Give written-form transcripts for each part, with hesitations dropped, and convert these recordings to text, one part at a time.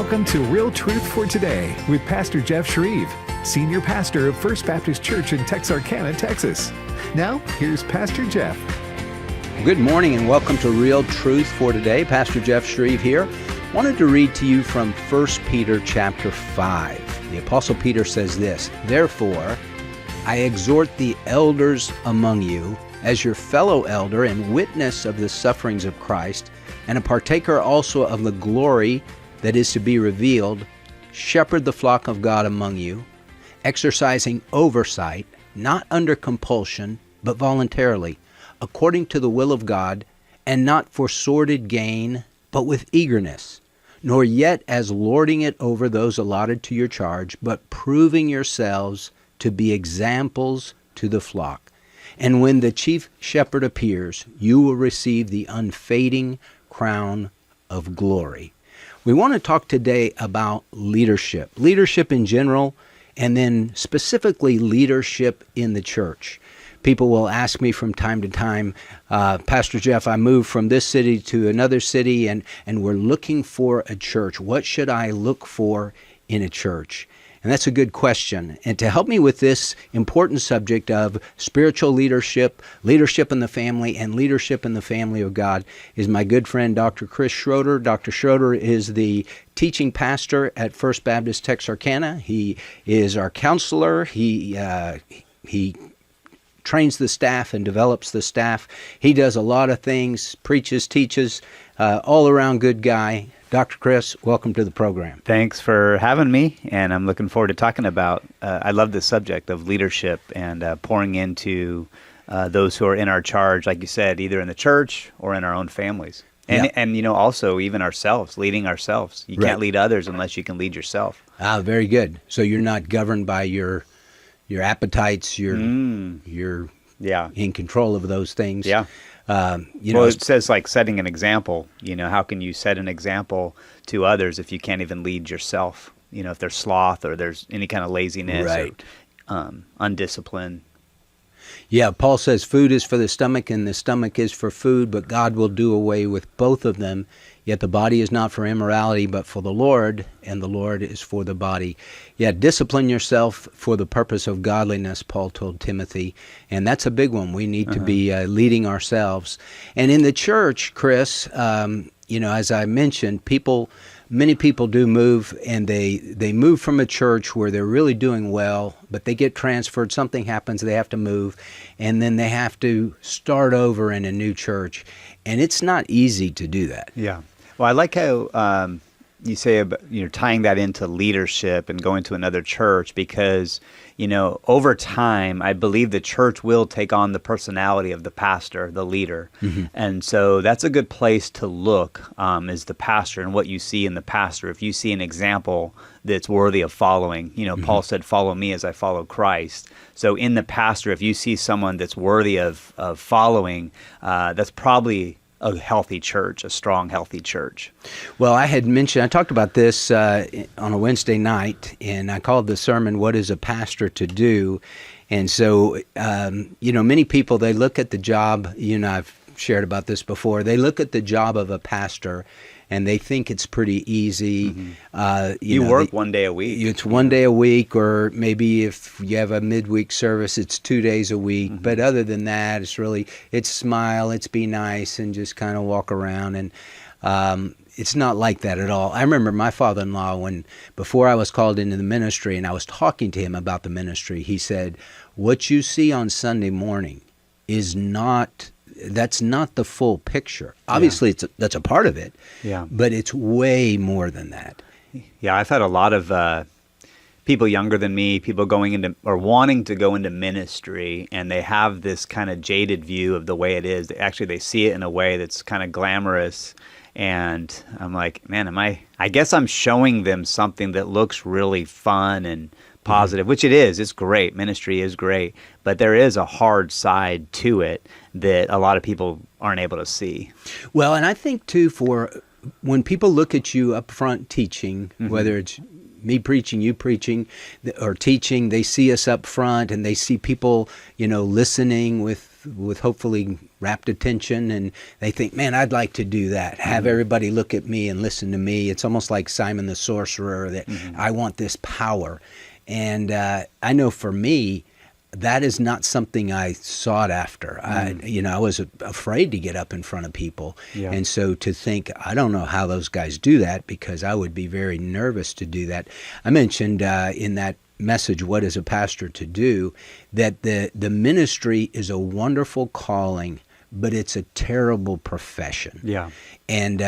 welcome to Real Truth for Today with Pastor Jeff Schroeder, Senior Pastor of First Baptist Church in Texarkana, Texas. Now, here's Pastor Jeff. Good morning and welcome to Real Truth for Today. Pastor Jeff Schroeder here. Wanted to read to you from 1 Peter chapter 5. The Apostle Peter says this, "Therefore, I exhort the elders among you, as your fellow elder and witness of the sufferings of Christ, and a partaker also of the glory that is to be revealed, shepherd the flock of God among you, exercising oversight, not under compulsion, but voluntarily, according to the will of God, and not for sordid gain, but with eagerness, nor yet as lording it over those allotted to your charge, but proving yourselves to be examples to the flock. And when the chief shepherd appears, you will receive the unfading crown of glory." We want to talk today about leadership in general, and then specifically leadership in the church. People will ask me from time to time, Pastor Jeff, I moved from this city to another city, and we're looking for a church. What should I look for in a church? And that's a good question. And to help me with this important subject of spiritual leadership, leadership in the family, and leadership in the family of God is my good friend, Dr. Chris Schroeder. Dr. Schroeder is the teaching pastor at First Baptist Texarkana. He is our counselor. He trains the staff and develops the staff. He does a lot of things, preaches, teaches, all-around good guy. Dr. Chris, welcome to the program. Thanks for having me, and I'm looking forward to talking about, I love the subject of leadership and pouring into those who are in our charge, like you said, either in the church or in our own families. And you know, also even ourselves, leading ourselves. You can't lead others unless you can lead yourself. Ah, very good. So you're not governed by your appetites, you're in control of those things. Yeah. It says like setting an example. You know, how can you set an example to others if you can't even lead yourself? You know, if there's sloth or there's any kind of laziness or undiscipline. Yeah, Paul says food is for the stomach and the stomach is for food, but God will do away with both of them. Yet the body is not for immorality, but for the Lord, and the Lord is for the body. Yeah, discipline yourself for the purpose of godliness, Paul told Timothy. And that's a big one. We need to be leading ourselves. And in the church, Chris, as I mentioned, many people do move, and they move from a church where they're really doing well, but they get transferred, something happens, they have to move, and then they have to start over in a new church. And it's not easy to do that. Yeah. Well, I like how you say about, tying that into leadership and going to another church, because, over time, I believe the church will take on the personality of the pastor, the leader. Mm-hmm. And so that's a good place to look, is the pastor and what you see in the pastor. If you see an example that's worthy of following, mm-hmm. Paul said, "Follow me as I follow Christ." So in the pastor, if you see someone that's worthy of following, that's probably a healthy church, a strong, healthy church. Well, I talked about this on a Wednesday night, and I called the sermon, "What is a Pastor to Do?" And so, many people, they look at the job, I've shared about this before, they look at the job of a pastor, and they think it's pretty easy. Mm-hmm. You work 1 day a week. It's 1 day a week, or maybe if you have a midweek service, it's 2 days a week. Mm-hmm. But other than that, it's smile, it's be nice, and just kind of walk around. And it's not like that at all. I remember my father-in-law, before I was called into the ministry, and I was talking to him about the ministry, he said, "What you see on Sunday morning that's not the full picture. Obviously, that's a part of it, but it's way more than that." Yeah, I've had a lot of people younger than me, people going into or wanting to go into ministry, and they have this kind of jaded view of the way it is. Actually, they see it in a way that's kind of glamorous, and I'm like, man, I guess I'm showing them something that looks really fun and positive, which it is. It's great. Ministry is great. But there is a hard side to it that a lot of people aren't able to see. Well, and I think, too, for when people look at you up front teaching, mm-hmm. whether it's me preaching, you preaching, or teaching, they see us up front, and they see people, listening with with hopefully rapt attention, and they think, man, I'd like to do that. Have everybody look at me and listen to me. It's almost like Simon the Sorcerer, that I want this power. And I know for me, that is not something I sought after. I was afraid to get up in front of people. Yeah. And so to think, I don't know how those guys do that, because I would be very nervous to do that. I mentioned in that message, What is a Pastor to Do, that the ministry is a wonderful calling, but it's a terrible profession. Yeah. And,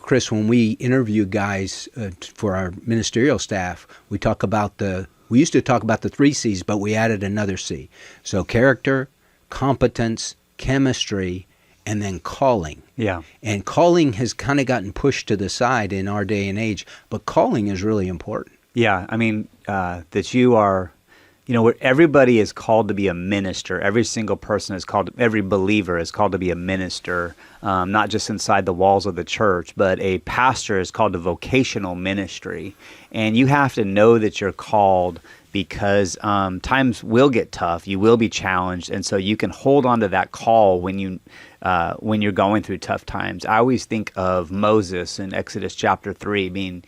Chris, when we interview guys for our ministerial staff, we used to talk about the 3 C's, but we added another C. So character, competence, chemistry, and then calling. Yeah. And calling has kind of gotten pushed to the side in our day and age, but calling is really important. Yeah. I mean, that you are, where everybody is called to be a minister. Every single person is called, every believer is called to be a minister, not just inside the walls of the church, but a pastor is called to vocational ministry. And you have to know that you're called, because times will get tough. You will be challenged. And so you can hold on to that call when you're going through tough times. I always think of Moses in Exodus chapter 3 being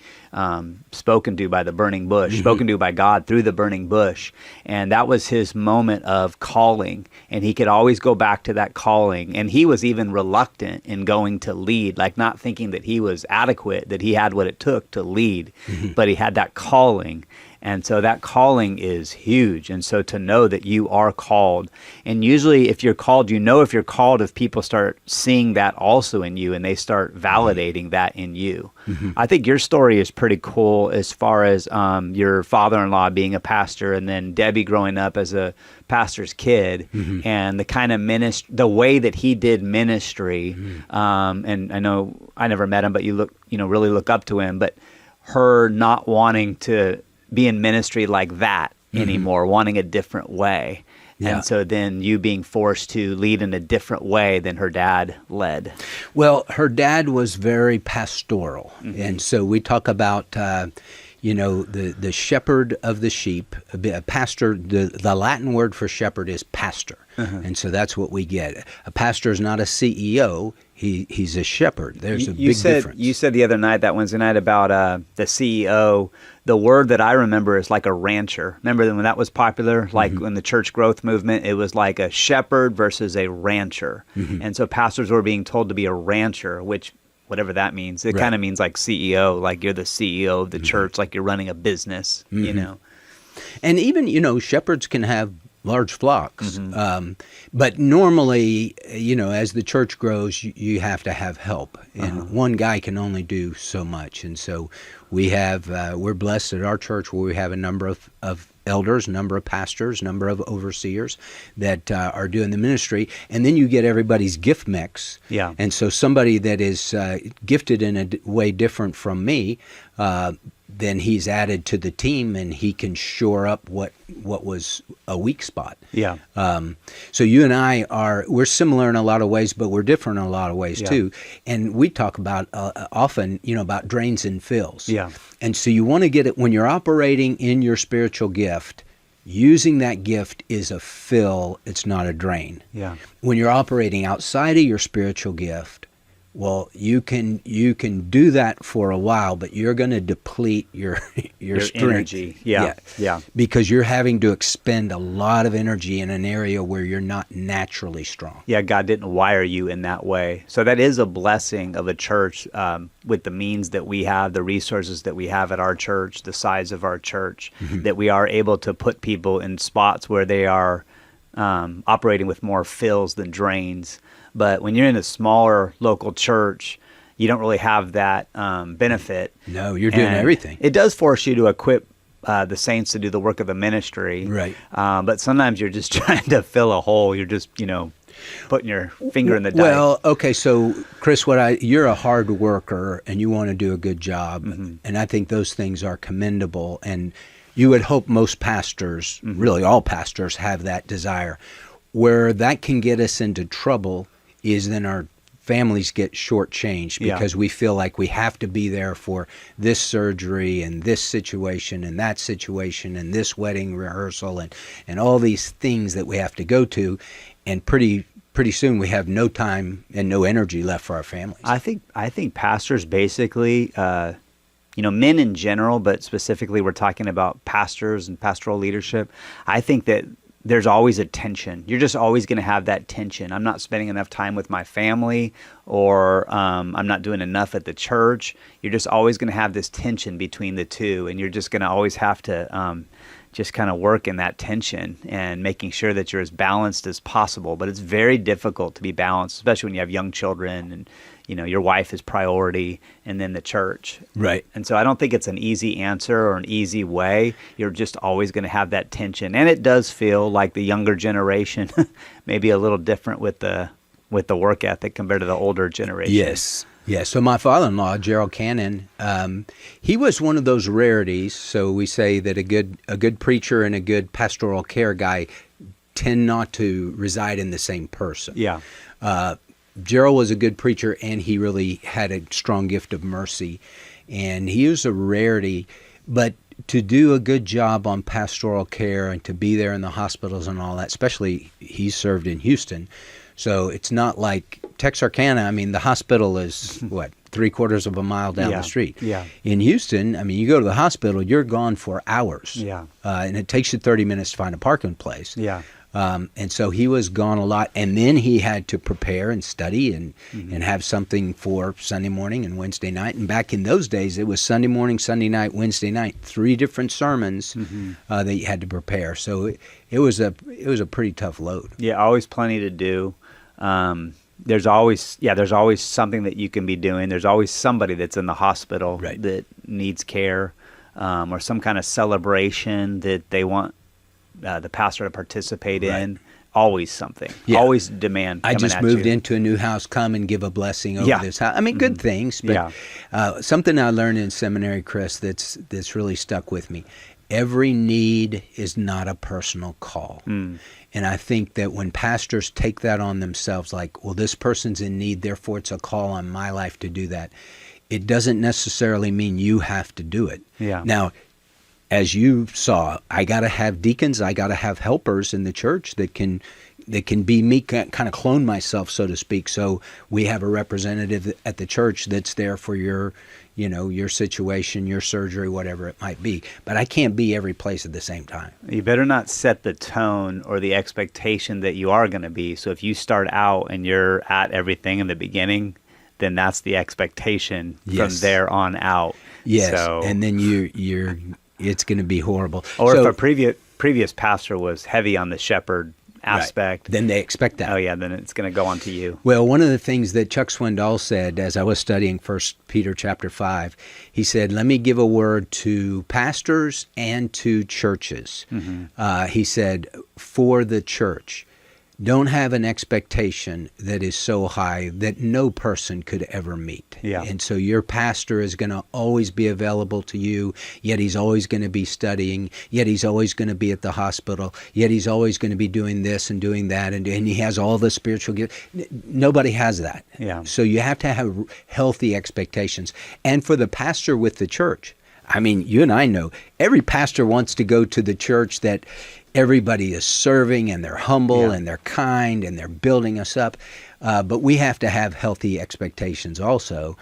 spoken to by the burning bush, spoken to by God through the burning bush. And that was his moment of calling. And he could always go back to that calling. And he was even reluctant in going to lead, like not thinking that he was adequate, that he had what it took to lead, but he had that calling. And so that calling is huge. And so to know that you are called, and usually if you're called, if you're called if people start seeing that also in you and they start validating that in you. I think your story is pretty cool as far as your father-in-law being a pastor, and then Debbie growing up as a pastor's kid, and the kind of the way that he did ministry. And I know I never met him, but you really look up to him, but her not wanting to be in ministry like that anymore, wanting a different way. Yeah. And so then you being forced to lead in a different way than her dad led. Well, her dad was very pastoral. And so we talk about, the shepherd of the sheep. A pastor, the Latin word for shepherd is pastor. And so that's what we get. A pastor is not a CEO. He's a shepherd. There's a big difference. You said the other night, that Wednesday night, about the CEO. The word that I remember is like a rancher. Remember when that was popular? Like in the church growth movement, it was like a shepherd versus a rancher. And so pastors were being told to be a rancher, which, whatever that means, it kind of means like CEO, like you're the CEO of the church, like you're running a business, And even, shepherds can have large flocks. But normally, as the church grows, you have to have help. And one guy can only do so much. And so we're blessed at our church where we have a number of elders, number of pastors, number of overseers that are doing the ministry. And then you get everybody's gift mix. Yeah. And so somebody that is gifted in a way different from me, then he's added to the team, and he can shore up what was a weak spot. Yeah. So you and I we're similar in a lot of ways, but we're different in a lot of ways too. And we talk about often, about drains and fills. Yeah. And so you want to get it when you're operating in your spiritual gift. Using that gift is a fill; it's not a drain. Yeah. When you're operating outside of your spiritual gift, well, you can do that for a while, but you're going to deplete your strength. Energy. Yeah. Because you're having to expend a lot of energy in an area where you're not naturally strong. Yeah, God didn't wire you in that way. So that is a blessing of a church with the means that we have, the resources that we have at our church, the size of our church, that we are able to put people in spots where they are operating with more fills than drains. But when you're in a smaller local church, you don't really have that benefit. No, you're doing everything. It does force you to equip the saints to do the work of the ministry. Right. But sometimes you're just trying to fill a hole. You're just, putting your finger in the dike. Well, okay, so Chris, you're a hard worker and you want to do a good job. And I think those things are commendable. And you would hope most pastors, really all pastors, have that desire. Where that can get us into trouble is then our families get shortchanged because we feel like we have to be there for this surgery and this situation and that situation and this wedding rehearsal and all these things that we have to go to. And pretty pretty soon we have no time and no energy left for our families. I think pastors basically, men in general, but specifically we're talking about pastors and pastoral leadership. I think that there's always a tension. You're just always going to have that tension. I'm not spending enough time with my family, or I'm not doing enough at the church. You're just always going to have this tension between the two, and you're just going to always have to just kind of work in that tension and making sure that you're as balanced as possible. But it's very difficult to be balanced, especially when you have young children and your wife is priority, and then the church. Right. And so I don't think it's an easy answer or an easy way. You're just always going to have that tension. And it does feel like the younger generation maybe a little different with the work ethic compared to the older generation. Yes. Yeah. So my father-in-law, Gerald Cannon, he was one of those rarities. So we say that a good preacher and a good pastoral care guy tend not to reside in the same person. Yeah. Gerald was a good preacher, and he really had a strong gift of mercy, and he was a rarity. But to do a good job on pastoral care and to be there in the hospitals and all that, especially he served in Houston, so it's not like Texarkana. I mean, the hospital is what, 3/4 of a mile down the street. Yeah. In Houston, I mean, you go to the hospital, you're gone for hours. Yeah. And it takes you 30 minutes to find a parking place. Yeah. And so he was gone a lot, and then he had to prepare and study and have something for Sunday morning and Wednesday night. And back in those days, it was Sunday morning, Sunday night, Wednesday night, 3 different sermons that you had to prepare. So it was a pretty tough load. Yeah, always plenty to do. There's always something that you can be doing. There's always somebody that's in the hospital that needs care, or some kind of celebration that they want the pastor to participate in. Always something. Yeah. Always demand. I just moved into a new house. Come and give a blessing over this house. I mean, good things. But something I learned in seminary, Chris, that's really stuck with me. Every need is not a personal call. And I think that when pastors take that on themselves, like, well, this person's in need, therefore it's a call on my life to do that, it doesn't necessarily mean you have to do it. Yeah. Now, as you saw, I got to have deacons, I got to have helpers in the church that can be me, kind of clone myself, so to speak. So we have a representative at the church that's there for your situation, your surgery, whatever it might be. But I can't be every place at the same time. You better not set the tone or the expectation that you are going to be. So if you start out and you're at everything in the beginning, then that's the expectation from there on out. Yes, so, and then you're it's going to be horrible. Or if a previous pastor was heavy on the shepherd aspect, then they expect that. Oh yeah, then it's going to go on to you. Well, one of the things that Chuck Swindoll said as I was studying 1 Peter chapter 5, he said, let me give a word to pastors and to churches. He said, for the church, don't have an expectation that is so high that no person could ever meet. Yeah. And so your pastor is going to always be available to you, yet he's always going to be studying, yet he's always going to be at the hospital, yet he's always going to be doing this and doing that, and he has all the spiritual gifts. Nobody has that. Yeah. So you have to have healthy expectations. And for the pastor with the church, I mean, you and I know, every pastor wants to go to the church that everybody is serving and they're humble and they're kind and they're building us up. But we have to have healthy expectations also.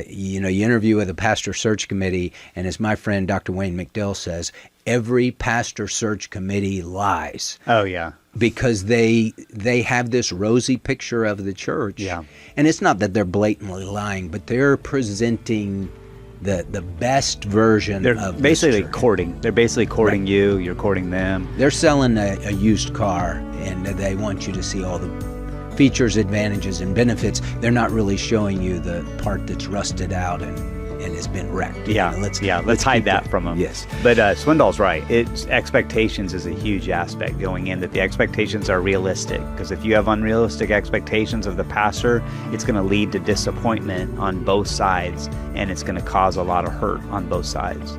You interview with a pastor search committee, and as my friend Dr. Wayne McDill says, every pastor search committee lies. Oh, yeah. Because they have this rosy picture of the church. Yeah. And it's not that they're blatantly lying, but they're presenting the best version of basically church. courting. They're basically courting you. You're courting them. They're selling a used car, and they want you to see all the features, advantages, and benefits. They're not really showing you the part that's rusted out and has been wrecked. Let's hide that from them. Yes. But Swindoll's right. Expectations is a huge aspect going in, that the expectations are realistic. Because if you have unrealistic expectations of the pastor, it's going to lead to disappointment on both sides, and it's going to cause a lot of hurt on both sides.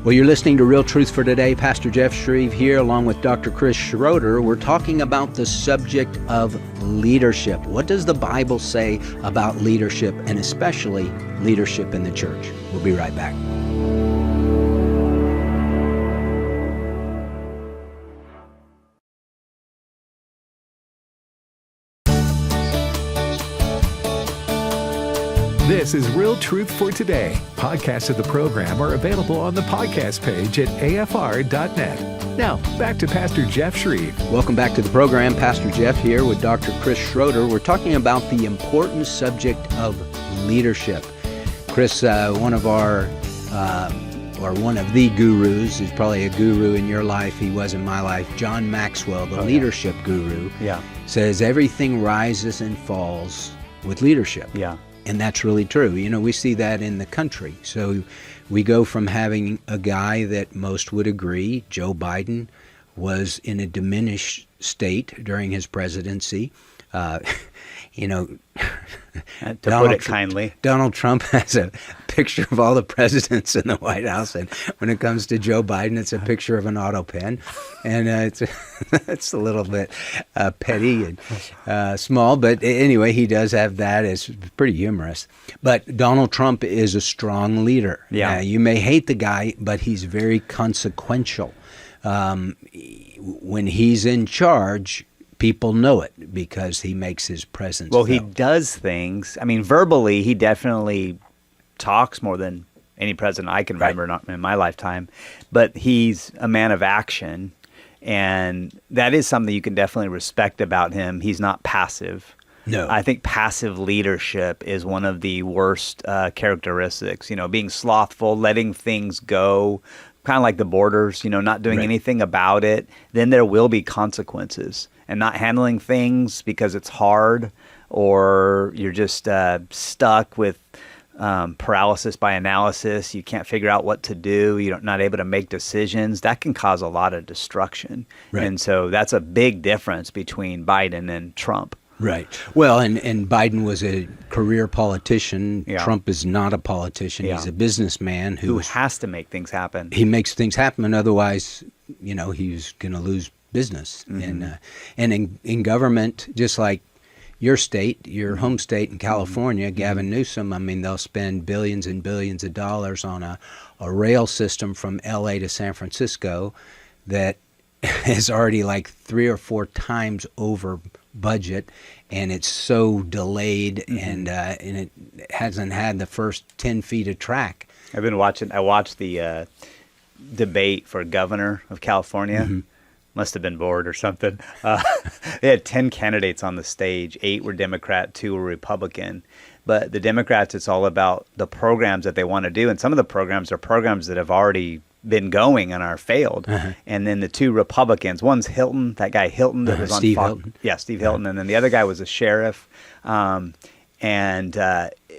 Well, you're listening to Real Truth for Today. Pastor Jeff Shreve here, along with Dr. Chris Schroeder. We're talking about the subject of leadership. What does the Bible say about leadership, and especially leadership in the church? We'll be right back. This is Real Truth for Today. Podcasts of the program are available on the podcast page at afr.net. Now, back to Pastor Jeff Shreve. Welcome back to the program. Pastor Jeff here with Dr. Chris Schroeder. We're talking about the important subject of leadership. Chris, one of the gurus, is probably a guru in your life, he was in my life, John Maxwell, the leadership guru, says everything rises and falls with leadership. Yeah. And that's really true. You know, we see that in the country. So we go from having a guy that most would agree, Joe Biden, was in a diminished state during his presidency. To put it kindly. Donald Trump has a picture of all the presidents in the White House, and when it comes to Joe Biden, it's a picture of an auto pen, and it's a little bit petty and small, but anyway, he does have that. It's pretty humorous. But Donald Trump is a strong leader. Yeah. You may hate the guy, but he's very consequential. When he's in charge, people know it because he makes his presence Well, he felt. does things. I mean, verbally, he definitely talks more than any president I can remember not in my lifetime. But he's a man of action, and that is something you can definitely respect about him. He's not passive. No. I think passive leadership is one of the worst characteristics. You know, being slothful, letting things go, kind of like the borders, you know, not doing anything about it. Then there will be consequences. And not handling things because it's hard, or you're just stuck with paralysis by analysis. You can't figure out what to do. You're not able to make decisions. That can cause a lot of destruction. Right. And so that's a big difference between Biden and Trump. Right. Well, and Biden was a career politician. Yeah. Trump is not a politician. Yeah. He's a businessman Who has to make things happen. he makes things happen, and otherwise, you know, he's going to lose business. And in government, just like your state, your home state in California, Gavin Newsom, I mean, they'll spend billions and billions of dollars on a rail system from L.A. to San Francisco that is already like 3 or 4 times over budget, and it's so delayed, and it hasn't had the first 10 feet of track. I watched the debate for governor of California. Must have been bored or something. They had 10 candidates on the stage. 8 were Democrat, 2 were Republican. But the Democrats, it's all about the programs that they want to do. And some of the programs are programs that have already been going and are failed. And then the 2 Republicans, one's Hilton, that guy Hilton that was on Steve Fox. Hilton. Yeah, Steve Hilton. And then the other guy was a sheriff. And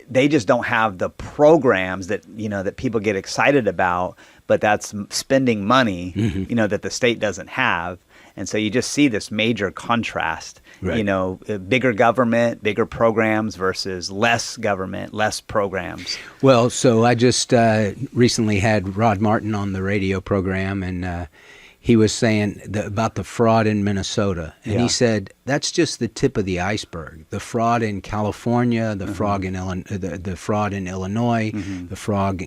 they just don't have the programs that, you know, that people get excited about, but that's spending money, you know, that the state doesn't have. And so you just see this major contrast, you know, bigger government, bigger programs versus less government, less programs. Well, so I just recently had Rod Martin on the radio program, and he was saying about the fraud in Minnesota. And he said, that's just the tip of the iceberg. The fraud in California, the fraud in the fraud in Illinois, the fraud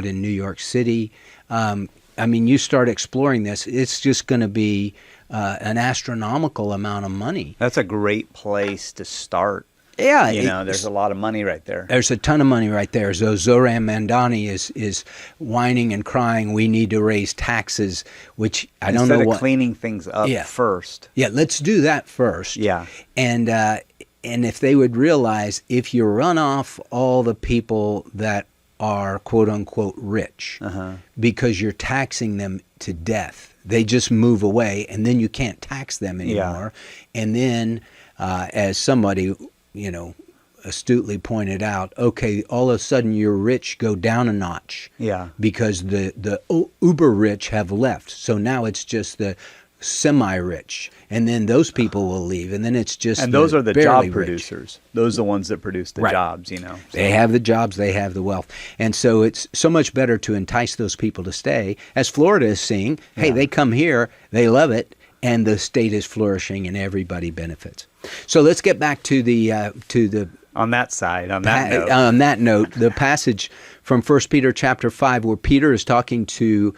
in New York City. I mean, you start exploring this, it's just going to be an astronomical amount of money. That's a great place to start. Yeah. You know, there's a lot of money right there. There's a ton of money right there. So Zoran Mandani is whining and crying, we need to raise taxes, which I don't know what. Instead of cleaning things up first. Yeah, let's do that first. Yeah. And if they would realize, if you run off all the people that are quote unquote rich, because you're taxing them to death, they just move away, and then you can't tax them anymore. And then as somebody, you know, astutely pointed out, okay, all of a sudden your rich go down a notch. Yeah. Because the uber rich have left. So now it's just the semi-rich, and then those people will leave, and then it's just and those are the job rich. Producers. Those are the ones that produce the jobs, you know. So. They have the jobs, they have the wealth. And so it's so much better to entice those people to stay, as Florida is seeing. Hey, they come here, they love it, and the state is flourishing, and everybody benefits. So let's get back to the on that side, on that note, the passage from 1 Peter chapter 5, where Peter is talking to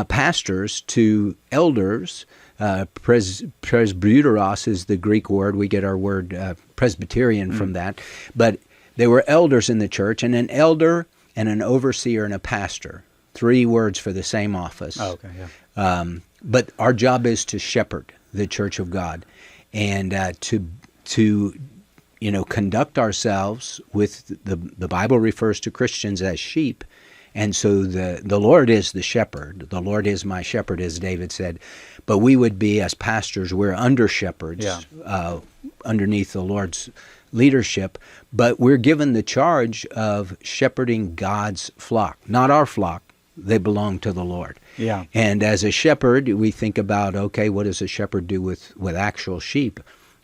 pastors, to elders. Presbyteros is the Greek word. We get our word Presbyterian from that. But They were elders in the church, and an elder and an overseer and a pastor. 3 words for the same office. Oh, okay, yeah. But our job is to shepherd the church of God, and to conduct ourselves with the Bible refers to Christians as sheep, and so the Lord is the shepherd. The Lord is my shepherd, as David said. But we would be, as pastors, we're under shepherds, underneath the Lord's leadership, but we're given the charge of shepherding God's flock, not our flock. They belong to the Lord. Yeah. And as a shepherd, we think about, okay, what does a shepherd do with actual sheep?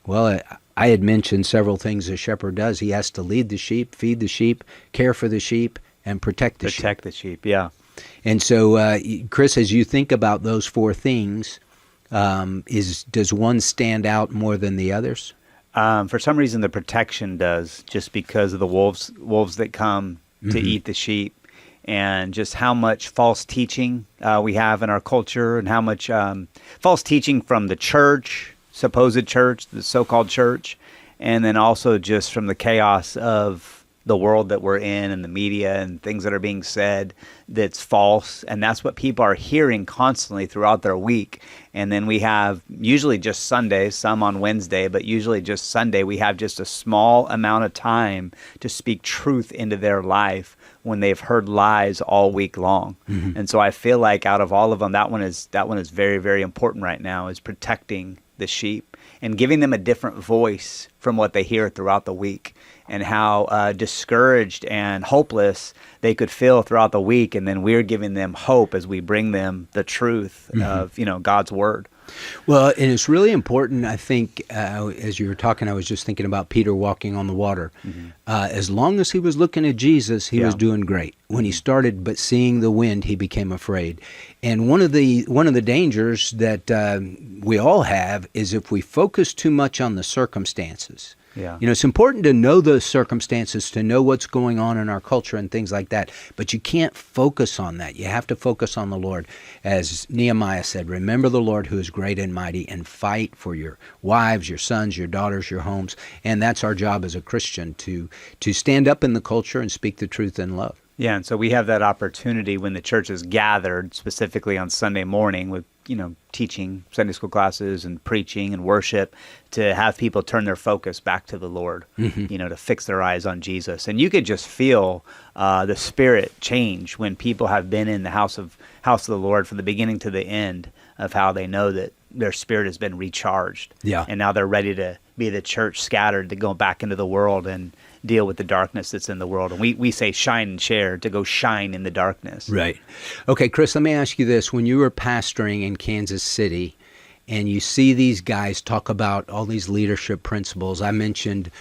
Well, I had mentioned several things a shepherd does. He has to lead the sheep, feed the sheep, care for the sheep, and protect the sheep. Protect the sheep, yeah. And so, Chris, as you think about those 4 things, does one stand out more than the others? For some reason, the protection does, just because of the wolves that come to eat the sheep, and just how much false teaching we have in our culture, and how much false teaching from the church, supposed church, the so-called church, and then also just from the chaos of the world that we're in and the media and things that are being said that's false. And that's what people are hearing constantly throughout their week. And then we have usually just Sunday, some on Wednesday, but usually just Sunday, we have just a small amount of time to speak truth into their life when they've heard lies all week long. And so I feel like out of all of them, that one is very, very important right now, is protecting the sheep and giving them a different voice from what they hear throughout the week, and how discouraged and hopeless they could feel throughout the week. And then we're giving them hope as we bring them the truth of, God's word. Well, and it's really important, I think, as you were talking, I was just thinking about Peter walking on the water. As long as he was looking at Jesus, he was doing great. When he started but seeing the wind, he became afraid. And one of the dangers that we all have is if we focus too much on the circumstances. Yeah. It's important to know those circumstances, to know what's going on in our culture and things like that. But you can't focus on that. You have to focus on the Lord. As Nehemiah said, remember the Lord who is great and mighty, and fight for your wives, your sons, your daughters, your homes. And that's our job as a Christian, to stand up in the culture and speak the truth in love. Yeah, and so we have that opportunity when the church is gathered, specifically on Sunday morning, with teaching Sunday school classes and preaching and worship, to have people turn their focus back to the Lord, to fix their eyes on Jesus. And you could just feel the Spirit change when people have been in the house of the Lord from the beginning to the end, of how they know that their spirit has been recharged. Yeah. And now they're ready to be the church scattered, to go back into the world and deal with the darkness that's in the world. And we say shine and share, to go shine in the darkness. Right. Okay, Chris, let me ask you this. When you were pastoring in Kansas City, and you see these guys talk about all these leadership principles. I mentioned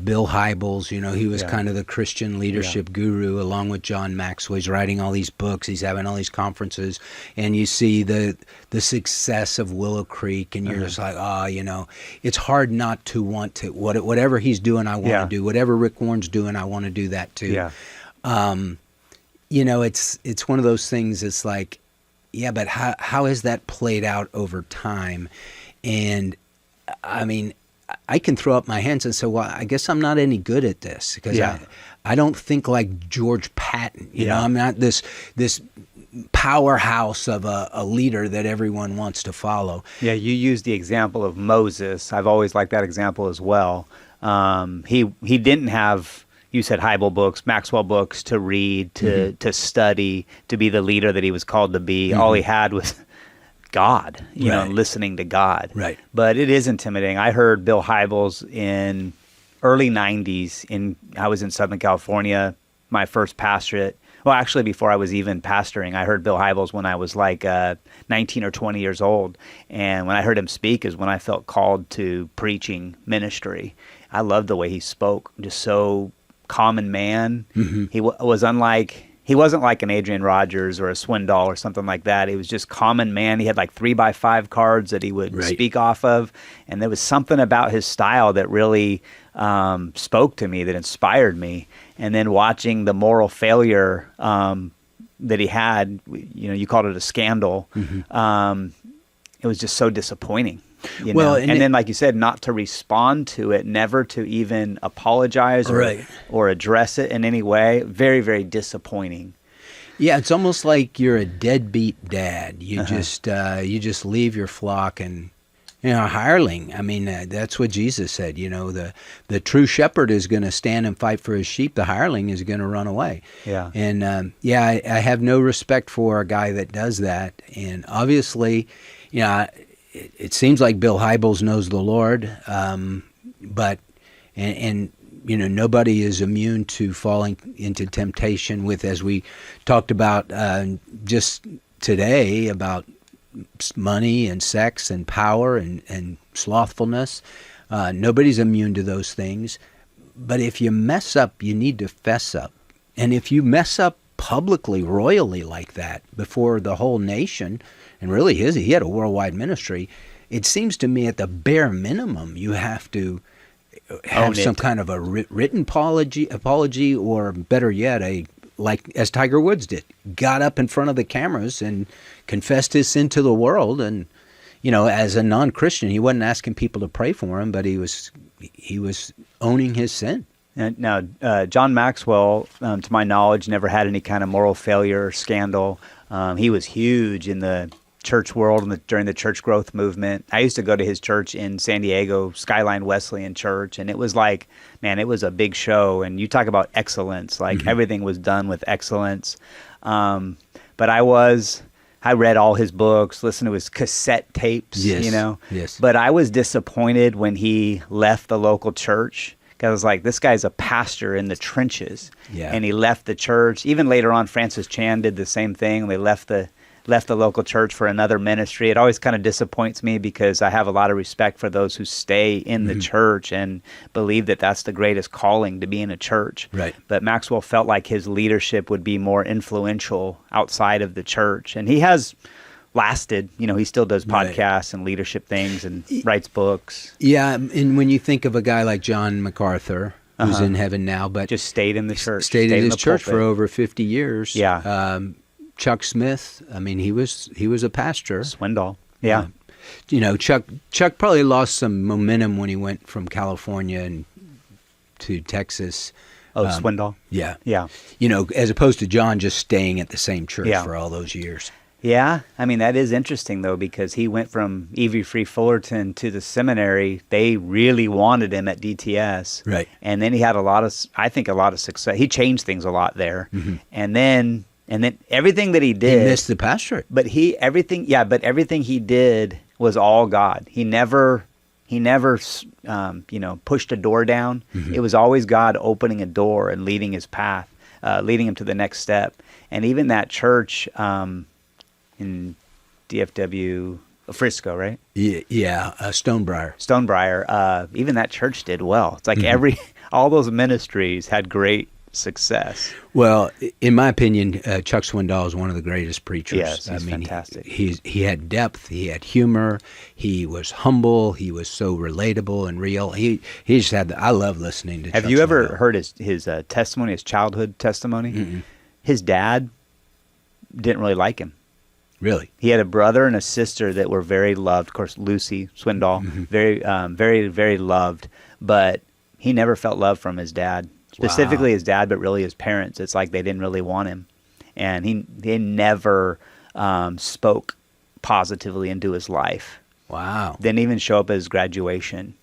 Bill Hybels. He was kind of the Christian leadership guru, along with John Maxwell. He's writing all these books. He's having all these conferences. And you see the success of Willow Creek, and you're just like, it's hard not to want to. Whatever he's doing, I want to do. Whatever Rick Warren's doing, I want to do that too. Yeah. It's one of those things. It's like, yeah, but how has that played out over time? And I mean, I can throw up my hands and say, well, I guess I'm not any good at this, because I don't think like George Patton. I'm not this powerhouse of a leader that everyone wants to follow. Yeah, you used the example of Moses. I've always liked that example as well. He didn't have, you said, Hybel books, Maxwell books to read, to study, to be the leader that he was called to be. All he had was God, listening to God. Right. But it is intimidating. I heard Bill Hybels in early 90s. I was in Southern California, my first pastorate. Well, actually, before I was even pastoring, I heard Bill Hybels when I was like 19 or 20 years old. And when I heard him speak is when I felt called to preaching ministry. I loved the way he spoke, just so common man. He wasn't like an Adrian Rogers or a Swindoll or something like that. He was just common man. He had like 3x5 cards that he would speak off of, and there was something about his style that really spoke to me, that inspired me. And then watching the moral failure that he had, you called it a scandal. It was just so disappointing Well, and then, like you said, not to respond to it, never to even apologize or address it in any way. Very, very disappointing. Yeah, it's almost like you're a deadbeat dad. You just leave your flock and a hireling. I mean, that's what Jesus said. The true shepherd is going to stand and fight for his sheep. The hireling is going to run away. Yeah. And I have no respect for a guy that does that. And obviously, it seems like Bill Hybels knows the Lord, but nobody is immune to falling into temptation with, as we talked about just today, about money and sex and power and slothfulness. Nobody's immune to those things. But if you mess up, you need to fess up. And if you mess up publicly, royally like that before the whole nation, and really he had a worldwide ministry, it seems to me at the bare minimum you have to have some kind of a written apology, or better yet, like as Tiger Woods did, got up in front of the cameras and confessed his sin to the world. And as a non-Christian, he wasn't asking people to pray for him, but he was owning his sin. Now, John Maxwell, to my knowledge, never had any kind of moral failure or scandal. He was huge in the church world during the church growth movement. I used to go to his church in San Diego, Skyline Wesleyan Church, and it was like, man, it was a big show. And you talk about excellence, like everything was done with excellence. But I read all his books, listened to his cassette tapes, Yes. But I was disappointed when he left the local church. I was like, this guy's a pastor in the trenches. Yeah. And he left the church. Even later on, Francis Chan did the same thing. They left the local church for another ministry. It always kind of disappoints me because I have a lot of respect for those who stay in the church and believe that that's the greatest calling, to be in a church. Right. But Maxwell felt like his leadership would be more influential outside of the church. And he has lasted. He still does podcasts and leadership things and writes books. Yeah, and when you think of a guy like John MacArthur, who's in heaven now, but just stayed in the church. Stayed in his church pulpit for over 50 years. Yeah. Chuck Smith, I mean, he was a pastor. Swindoll. Yeah. Chuck probably lost some momentum when he went from California to Texas. Oh, Swindoll. Yeah. Yeah. As opposed to John just staying at the same church Yeah. for all those years. Yeah. I mean, that is interesting, though, because he went from E.V. Free Fullerton to the seminary. They really wanted him at DTS. Right. And then he had a lot of success. He changed things a lot there. And then everything that he did. He missed the pastorate. But everything he did was all God. He never pushed a door down. It was always God opening a door and leading his path, leading him to the next step. And even that church in DFW, Frisco, right? Yeah, Stonebriar. Stonebriar. Even that church did well. It's like all those ministries had great success. Well, in my opinion, Chuck Swindoll is one of the greatest preachers. Yes, he's fantastic. He had depth. He had humor. He was humble. He was so relatable and real. He just had. I love listening to. Have Chuck you ever Swindoll. heard his testimony, his childhood testimony? Mm-mm. His dad didn't really like him. Really? He had a brother and a sister that were very loved. Of course, Lucy Swindoll, very, very loved. But he never felt love from his dad. Specifically his dad, but really his parents. It's like they didn't really want him. And they never spoke positively into his life. Wow. Didn't even show up at his graduation.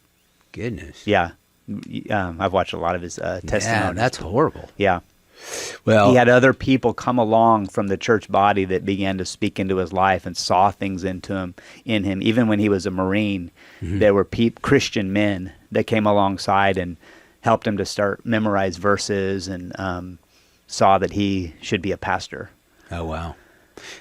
Goodness. Yeah. I've watched a lot of his testimonies. Yeah, that's horrible. Yeah. Well, He had other people come along from the church body that began to speak into his life and saw things in him. Even when he was a Marine, there were Christian men that came alongside and helped him to start memorize verses and saw that he should be a pastor. Oh, wow.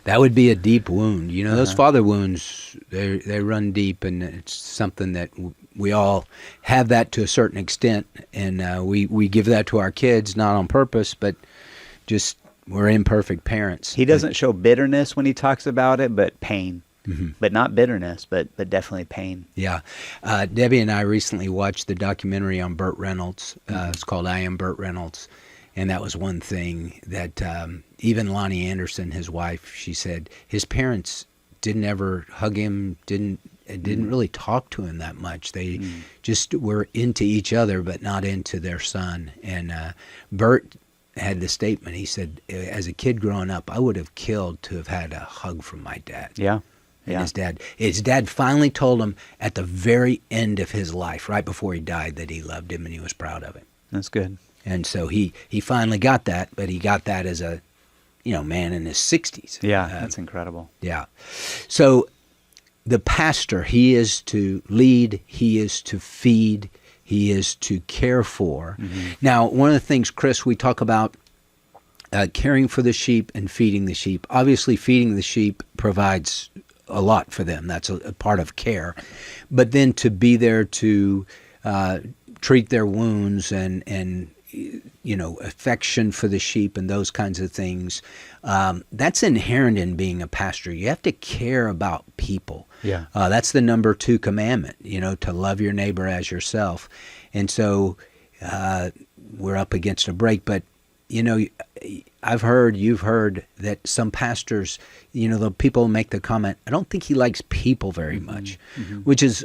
That would be a deep wound. Those father wounds, they run deep, and it's something that we all have that to a certain extent, and we give that to our kids, not on purpose, but just we're imperfect parents. He doesn't show bitterness when he talks about it, but pain. But not bitterness, but definitely pain. Yeah. Debbie and I recently watched the documentary on Burt Reynolds. It's called I Am Burt Reynolds. And that was one thing that even Lonnie Anderson, his wife, she said his parents didn't ever hug him, didn't didn't really talk to him that much. They just were into each other, but not into their son. And Bert had the statement. He said, as a kid growing up, I would have killed to have had a hug from my dad. Yeah. And his dad finally told him at the very end of his life, right before he died, that he loved him and he was proud of him. That's good. And so he finally got that, but he got that as a man in his 60s. Yeah, that's incredible. Yeah. So the pastor, he is to lead, he is to feed, he is to care for. Now, one of the things, Chris, we talk about caring for the sheep and feeding the sheep. Obviously, feeding the sheep provides a lot for them. That's a part of care. But then to be there to treat their wounds and affection for the sheep and those kinds of things, that's inherent in being a pastor. You have to care about people. Yeah. That's the number 2 commandment, to love your neighbor as yourself. And so we're up against a break, but you've heard that some pastors, the people make the comment, I don't think he likes people very much, which is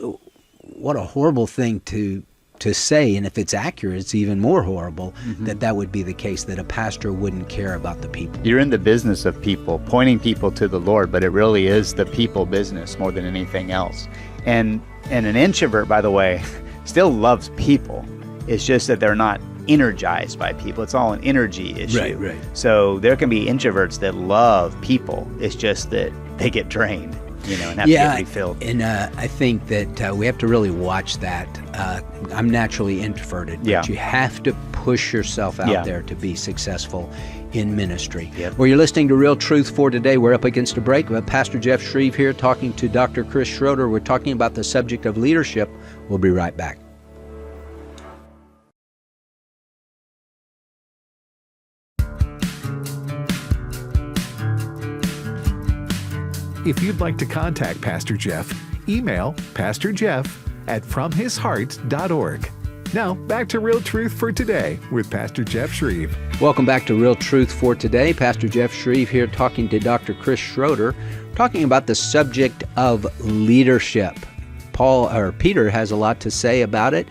what a horrible thing to say. And if it's accurate, it's even more horrible that would be the case, that a pastor wouldn't care about the people. You're in the business of people, pointing people to the Lord, but it really is the people business more than anything else. And an introvert, by the way, still loves people. It's just that they're not energized by people. It's all an energy issue. Right. So there can be introverts that love people. It's just that they get drained, and have to get refilled. And I think that we have to really watch that. I'm naturally introverted, but you have to push yourself out there to be successful in ministry. Yep. Well, you're listening to Real Truth for today. We're up against a break. We have Pastor Jeff Shreve here talking to Dr. Chris Schroeder. We're talking about the subject of leadership. We'll be right back. If you'd like to contact Pastor Jeff, email pastorjeff@fromhisheart.org. Now, back to Real Truth for Today with Pastor Jeff Shreve. Welcome back to Real Truth for Today. Pastor Jeff Shreve here talking to Dr. Chris Schroeder, talking about the subject of leadership. Peter has a lot to say about it,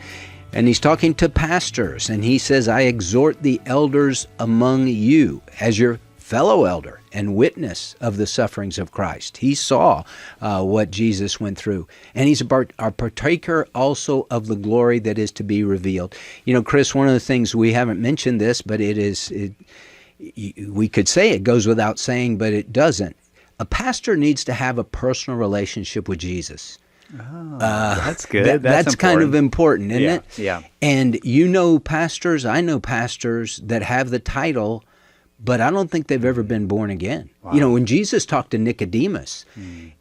and he's talking to pastors, and he says, I exhort the elders among you as your fellow elder and witness of the sufferings of Christ. He saw what Jesus went through, and he's a partaker also of the glory that is to be revealed. Chris, one of the things, we haven't mentioned this, but we could say it goes without saying, but it doesn't. A pastor needs to have a personal relationship with Jesus. Oh, that's good. That's kind of important, isn't it? Yeah. And pastors, I know pastors that have the title, but I don't think they've ever been born again. Wow. When Jesus talked to Nicodemus,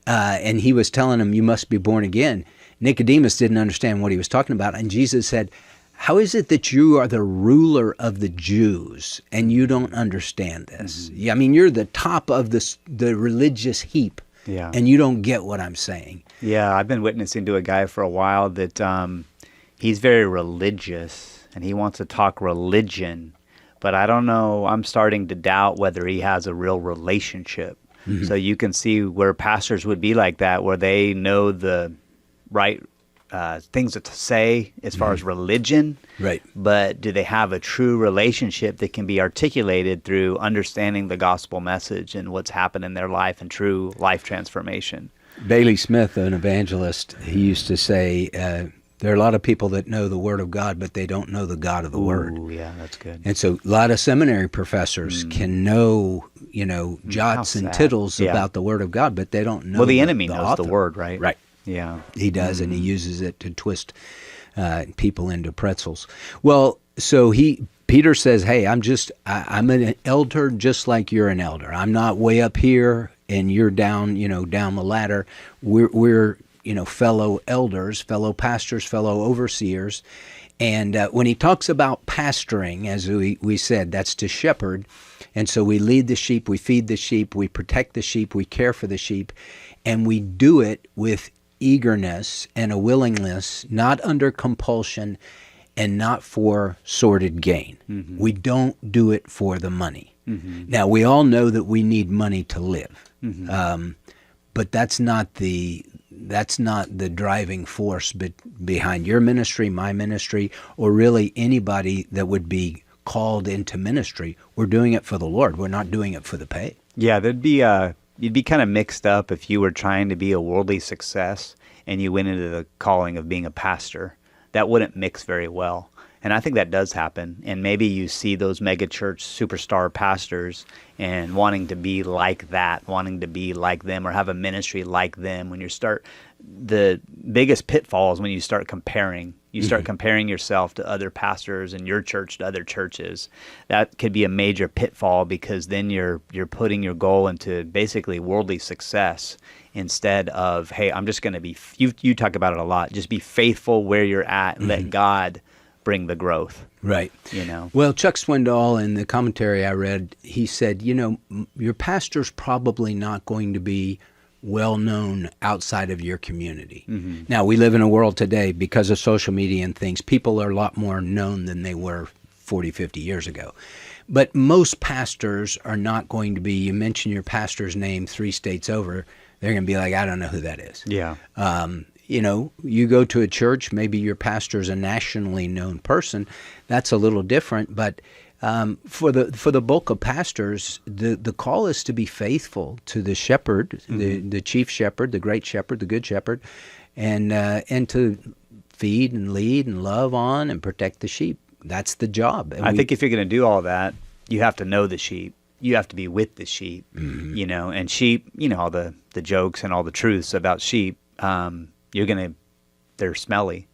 and he was telling him, you must be born again, Nicodemus didn't understand what he was talking about. And Jesus said, how is it that you are the ruler of the Jews and you don't understand this? I mean, you're the top of the religious heap, and you don't get what I'm saying. Yeah, I've been witnessing to a guy for a while that he's very religious, and he wants to talk religion. But I don't know, I'm starting to doubt whether he has a real relationship. So you can see where pastors would be like that, where they know the right things to say as far as religion. Right. But do they have a true relationship that can be articulated through understanding the gospel message and what's happened in their life and true life transformation? Bailey Smith, an evangelist, he used to say, there are a lot of people that know the Word of God, but they don't know the God of the Word. Oh, yeah, that's good. And so a lot of seminary professors can know, jots and tittles about the Word of God, but they don't know. Well, the enemy knows author. the Word, right? Right. Yeah. He does, and he uses it to twist people into pretzels. Well, so Peter says, hey, I'm an elder just like you're an elder. I'm not way up here and you're down, down the ladder. We're fellow elders, fellow pastors, fellow overseers. And when he talks about pastoring, as we said, that's to shepherd. And so we lead the sheep, we feed the sheep, we protect the sheep, we care for the sheep, and we do it with eagerness and a willingness, not under compulsion and not for sordid gain. We don't do it for the money. Now, we all know that we need money to live, but that's not the the driving force behind your ministry, my ministry, or really anybody that would be called into ministry. We're doing it for the Lord. We're not doing it for the pay. Yeah, you'd be kind of mixed up if you were trying to be a worldly success and you went into the calling of being a pastor. That wouldn't mix very well. And I think that does happen. And maybe you see those mega church superstar pastors and wanting to be like that, wanting to be like them or have a ministry like them. The biggest pitfall is when you start comparing. You start comparing yourself to other pastors and your church to other churches. That could be a major pitfall, because then you're putting your goal into basically worldly success instead of, hey, I'm just going to be, you talk about it a lot, just be faithful where you're at and let God bring the growth. Right. You know. Well, Chuck Swindoll, in the commentary I read, he said, your pastor's probably not going to be well known outside of your community. Mm-hmm. Now, we live in a world today, because of social media and things, people are a lot more known than they were 40, 50 years ago. But most pastors are not going to be, you mention your pastor's name 3 states over, they're going to be like, I don't know who that is. Yeah. You go to a church, maybe your pastor's a nationally known person. That's a little different, but for the bulk of pastors, the call is to be faithful to the shepherd, the chief shepherd, the great shepherd, the good shepherd, and to feed and lead and love on and protect the sheep. That's the job. And I think if you're going to do all that, you have to know the sheep. You have to be with the sheep, and sheep, all the jokes and all the truths about sheep. They're smelly,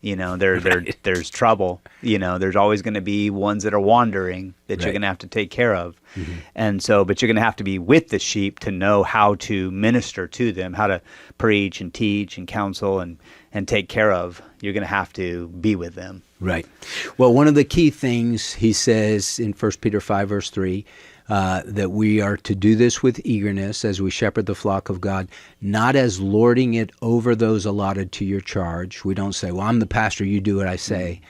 there's trouble, there's always going to be ones that are wandering that you're going to have to take care of. Mm-hmm. And so, but you're going to have to be with the sheep to know how to minister to them, how to preach and teach and counsel and take care of. You're going to have to be with them. Right. Well, one of the key things he says in 1 Peter 5, verse 3, that we are to do this with eagerness as we shepherd the flock of God, not as lording it over those allotted to your charge. We don't say, well, I'm the pastor, you do what I say,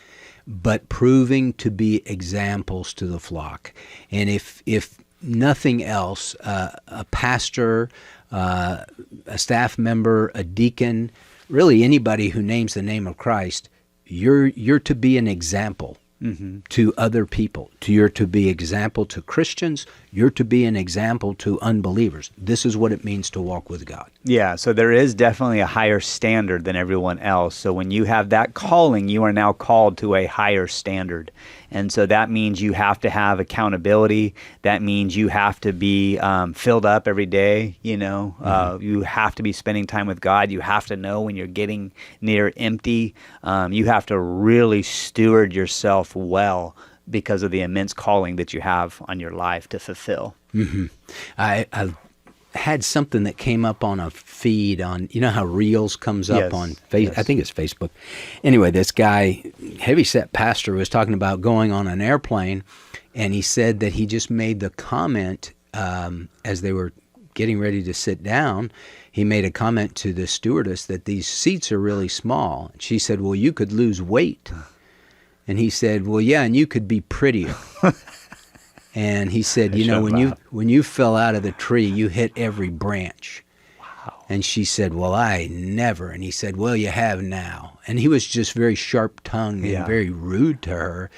but proving to be examples to the flock. And if nothing else, a pastor, a staff member, a deacon, really anybody who names the name of Christ, you're to be an example. Mm-hmm. To other people. You're to be example to Christians. You're to be an example to unbelievers. This is what it means to walk with God. Yeah, so there is definitely a higher standard than everyone else. So when you have that calling, you are now called to a higher standard. And so that means you have to have accountability. That means you have to be filled up every day. You have to be spending time with God. You have to know when you're getting near empty. You have to really steward yourself well because of the immense calling that you have on your life to fulfill. Mm-hmm. I've had something that came up on a feed on, how Reels comes up on Facebook. I think it's Facebook. Anyway, this guy, heavyset pastor, was talking about going on an airplane, and he said that he just made the comment as they were getting ready to sit down. He made a comment to the stewardess that these seats are really small. She said, well, you could lose weight. And he said, well, yeah, and you could be prettier. And he said, when you fell out of the tree, you hit every branch. Wow. And she said, well, I never. And he said, well, you have now. And he was just very sharp-tongued and very rude to her.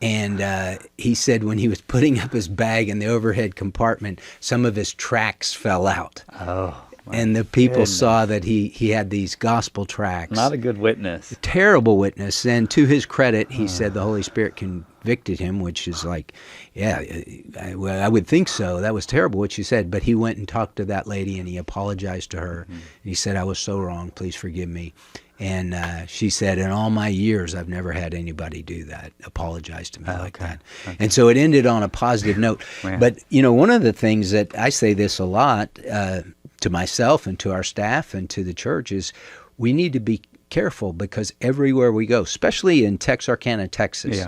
And he said when he was putting up his bag in the overhead compartment, some of his tracts fell out. Oh. And the people saw that he had these gospel tracts. Not a good witness. A terrible witness. And to his credit, he said the Holy Spirit convicted him, which is like, I would think so. That was terrible what you said. But he went and talked to that lady, and he apologized to her. Mm-hmm. And he said, I was so wrong. Please forgive me. And she said, in all my years, I've never had anybody do that, apologize to me like that. Okay. And so it ended on a positive note. Yeah. But, one of the things that I say this a lot to myself and to our staff and to the church is we need to be careful, because everywhere we go, especially in Texarkana, Texas,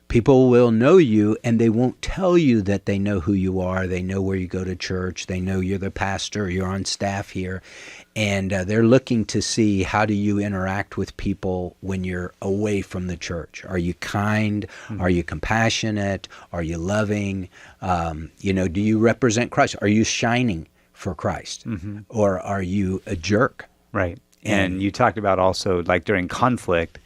people will know you, and they won't tell you that they know who you are. They know where you go to church. They know you're the pastor. You're on staff here. And they're looking to see, how do you interact with people when you're away from the church? Are you kind? Mm-hmm. Are you compassionate? Are you loving? Do you represent Christ? Are you shining for Christ? Mm-hmm. Or are you a jerk? Right. And you talked about also, like during conflict,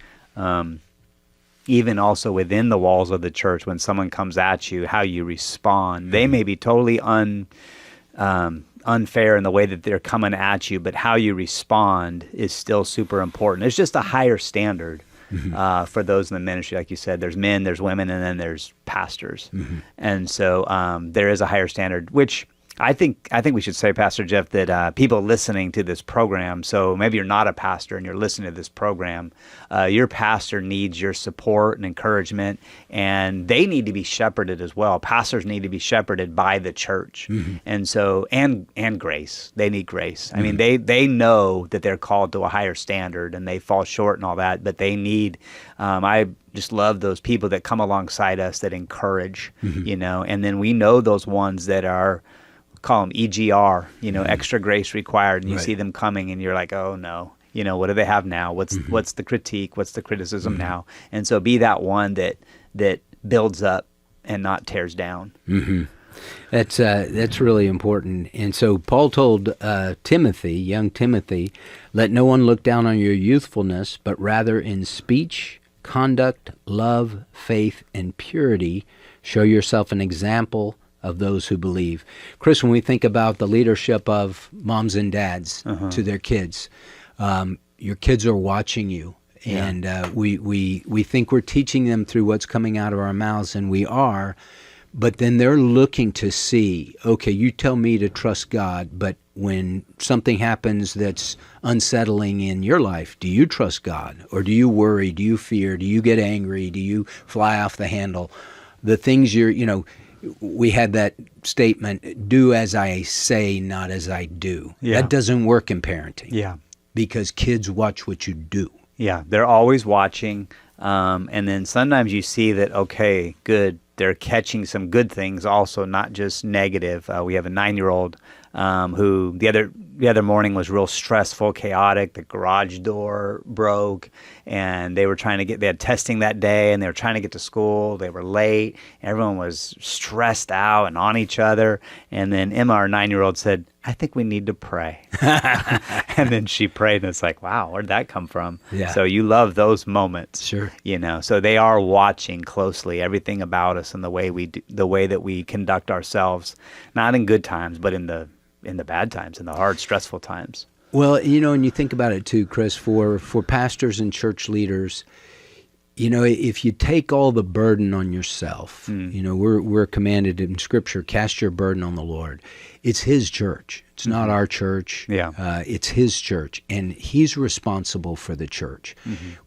even also within the walls of the church, when someone comes at you, how you respond. They may be totally unfair in the way that they're coming at you, but how you respond is still super important. It's just a higher standard for those in the ministry. Like you said, there's men, there's women, and then there's pastors. And so there is a higher standard, which I think we should say, Pastor Jeff, that people listening to this program, so maybe you're not a pastor and you're listening to this program, your pastor needs your support and encouragement, and they need to be shepherded as well. Pastors need to be shepherded by the church. And so, and grace. They need grace. I mean, they know that they're called to a higher standard and they fall short and all that, but they need, I just love those people that come alongside us that encourage, and then we know those ones that are, call them EGR, extra grace required, and you see them coming and you're like, oh no, what do they have now? What's the critique? What's the criticism now? And so be that one that builds up and not tears down. That's really important. And so Paul told Timothy, young Timothy, let no one look down on your youthfulness, but rather in speech, conduct, love, faith, and purity, show yourself an example of those who believe. Chris, when we think about the leadership of moms and dads to their kids, your kids are watching you, and we think we're teaching them through what's coming out of our mouths, and we are, but then they're looking to see, okay, you tell me to trust God, but when something happens that's unsettling in your life, do you trust God? Or do you worry? Do you fear? Do you get angry? Do you fly off the handle? The things we had that statement, do as I say, not as I do. Yeah. That doesn't work in parenting. Yeah. Because kids watch what you do. Yeah, they're always watching. And then sometimes you see that, okay, good, they're catching some good things also, not just negative. We have a 9-year-old who the other morning was real stressful, chaotic. The garage door broke, and they had testing that day, and they were trying to get to school. They were late. Everyone was stressed out and on each other. And then Emma, our 9-year-old, said, I think we need to pray. And then she prayed, and it's like, wow, where'd that come from? Yeah. So you love those moments. Sure. So they are watching closely everything about us and the way that we conduct ourselves, not in good times, but in the bad times, in the hard, stressful times. Well, and you think about it too, Chris, for pastors and church leaders, if you take all the burden on yourself, we're commanded in Scripture, cast your burden on the Lord. It's His church. It's not our church. Yeah. It's His church, and He's responsible for the church.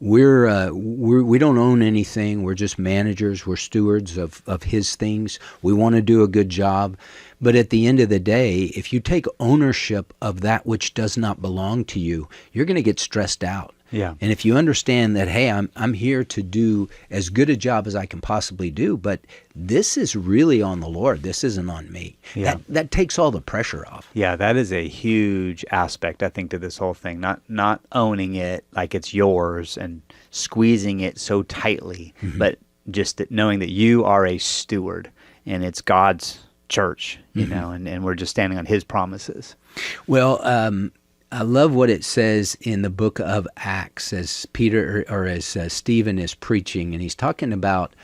We don't own anything. We're just managers. We're stewards of His things. We want to do a good job. But at the end of the day, if you take ownership of that which does not belong to you, you're going to get stressed out. Yeah. And if you understand that, hey, I'm here to do as good a job as I can possibly do, but this is really on the Lord. This isn't on me. Yeah. That takes all the pressure off. Yeah, that is a huge aspect, I think, to this whole thing. Not owning it like it's yours and squeezing it so tightly, but just knowing that you are a steward and it's God's church, and we're just standing on His promises. Well, I love what it says in the book of Acts as Peter or as Stephen is preaching, and he's talking about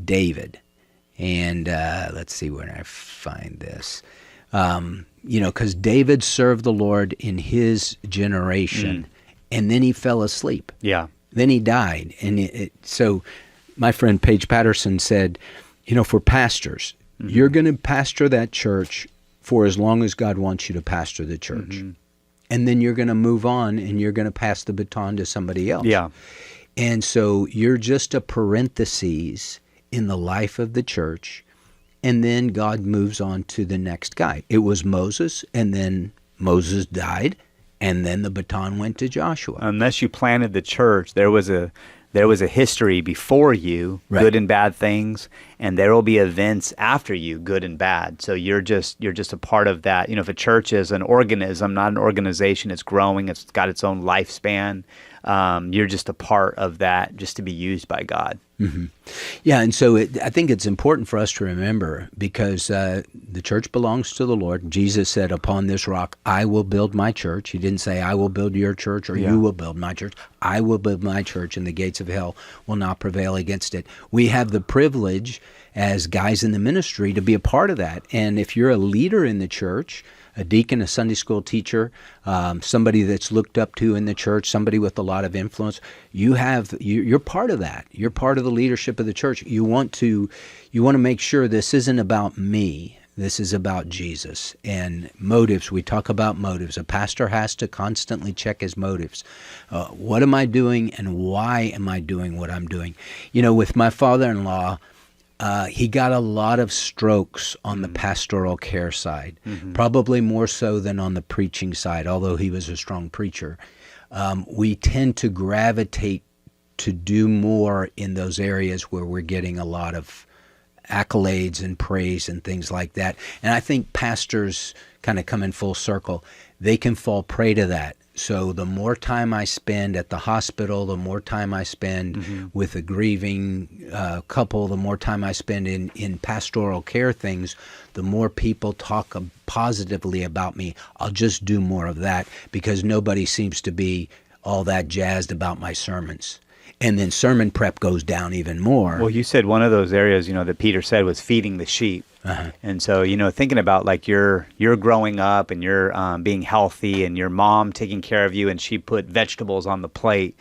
David. And let's see where I find this. Because David served the Lord in his generation, and then he fell asleep. Yeah. Then he died, and so my friend Paige Patterson said, for pastors, you're going to pastor that church for as long as God wants you to pastor the church. And then you're going to move on and you're going to pass the baton to somebody else. Yeah. And so you're just a parenthesis in the life of the church, and then God moves on to the next guy. It was Moses, and then Moses died, and then the baton went to Joshua. Unless you planted the church, there was a history before you, right, good and bad things, and there will be events after you, good and bad. So you're just a part of that. If a church is an organism, not an organization, it's growing, it's got its own lifespan. You're just a part of that, just to be used by God. Mm-hmm. Yeah, and so I think it's important for us to remember, because the church belongs to the Lord. Jesus said, upon this rock, I will build my church. He didn't say, I will build your church, or you will build my church. I will build my church, and the gates of hell will not prevail against it. We have the privilege as guys in the ministry to be a part of that. And if you're a leader in the church, a deacon, a Sunday school teacher, somebody that's looked up to in the church, somebody with a lot of influence, you're part of that. You're part of the leadership of the church. You want to make sure this isn't about me. This is about Jesus. And motives, we talk about motives. A pastor has to constantly check his motives. What am I doing, and why am I doing what I'm doing? With my father-in-law, he got a lot of strokes on the pastoral care side, probably more so than on the preaching side, although he was a strong preacher. We tend to gravitate to do more in those areas where we're getting a lot of accolades and praise and things like that. And I think pastors kind of come in full circle. They can fall prey to that. So the more time I spend at the hospital, the more time I spend with a grieving couple, the more time I spend in pastoral care things, the more people talk positively about me. I'll just do more of that, because nobody seems to be all that jazzed about my sermons. And then sermon prep goes down even more. Well, you said one of those areas, that Peter said was feeding the sheep. And so, thinking about like you're growing up and you're being healthy, and your mom taking care of you, and she put vegetables on the plate.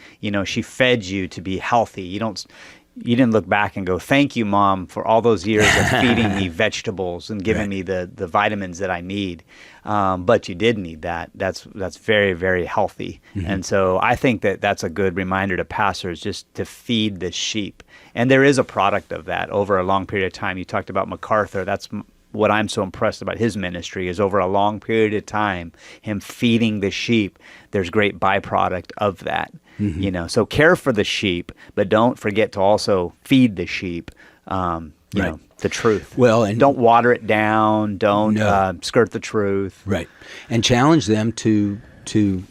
She fed you to be healthy. You didn't look back and go, thank you, Mom, for all those years of feeding me vegetables and giving me the vitamins that I need. But you did need that. That's very, very healthy. And so I think that's a good reminder to pastors, just to feed the sheep. And there is a product of that over a long period of time. You talked about MacArthur. That's what I'm so impressed about his ministry, is over a long period of time, him feeding the sheep, there's great byproduct of that. So care for the sheep, but don't forget to also feed the sheep, the truth. Well, and don't water it down. Don't skirt the truth. Right. And challenge them to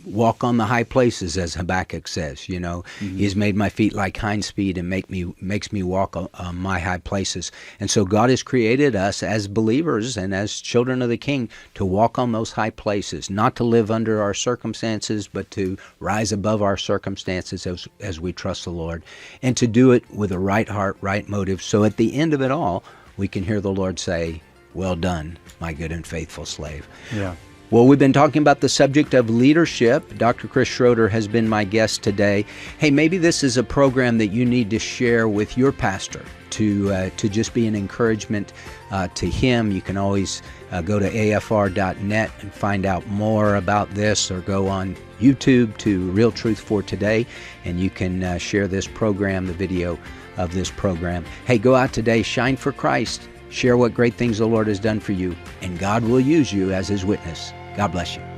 walk on the high places, as Habakkuk says. He has made my feet like hinds feet, and makes me walk on my high places. And so God has created us as believers and as children of the King to walk on those high places, not to live under our circumstances, but to rise above our circumstances as we trust the Lord, and to do it with a right heart, right motive. So at the end of it all, we can hear the Lord say, well done, my good and faithful slave. Yeah. Well, we've been talking about the subject of leadership. Dr. Chris Schroeder has been my guest today. Hey, maybe this is a program that you need to share with your pastor to just be an encouragement to him. You can always go to afr.net and find out more about this, or go on YouTube to Real Truth for Today, and you can share this program, the video of this program. Hey, go out today, shine for Christ, share what great things the Lord has done for you, and God will use you as His witness. God bless you.